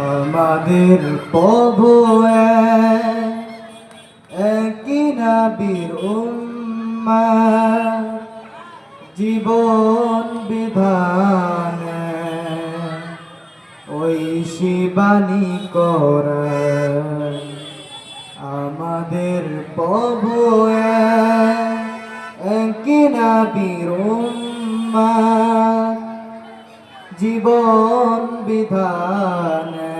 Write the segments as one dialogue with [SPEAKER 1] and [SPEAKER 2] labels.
[SPEAKER 1] আমাদের প্রভু একই নবীর উম্মত জীবন বিধানে ওই শিবানী করেন। আমাদের প্রভু একই নবীর উম্মত জীবন বিধানে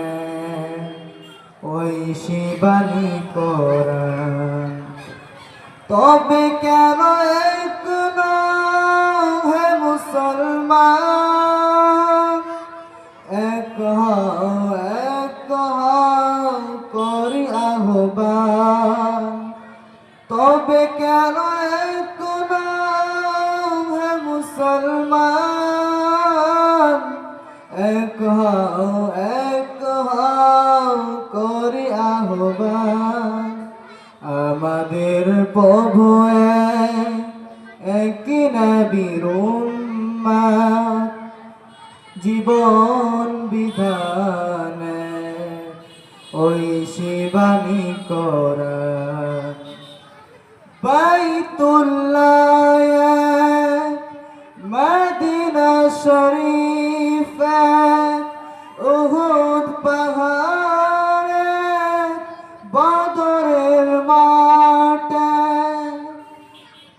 [SPEAKER 1] ওই শিবানী করেন। তবে কেন এক হে মুসলমান, এক করি আহ্বান। তবে কেন এক হে মুসলমান, এক করি আহ্বান। আমাদের প্রভু একই নবীর উম্মত জীবন বিধানে ওই শিবানী করেন। বাইতুল্লাহ মদিনা শরীফ উহুদ পাহাড়ে বদরের মাঠে।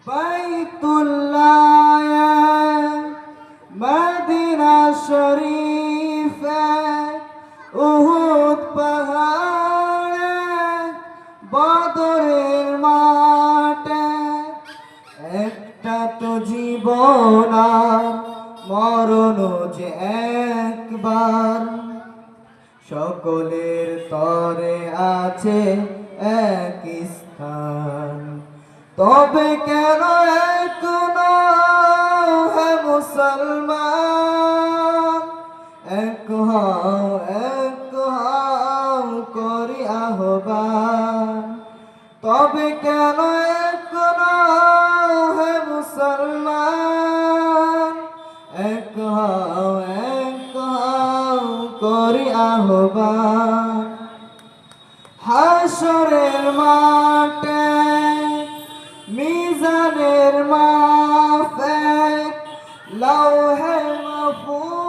[SPEAKER 1] বাইতুল্লাহ মদিনা শরীফ উহুদ পাহাড়ে বদরের মাঠে। একটা তো জীবন মরণ যে একবার, সকলের তরে আছে এক স্থান। তবে কেন এক হে মুসলমান, এক করি আহ্বান। তবে কেন এক হে মুসলমান, এক করি আহ্বান। হাশরের মাঠে মিজানের মাফে লৌহে মাহফুজ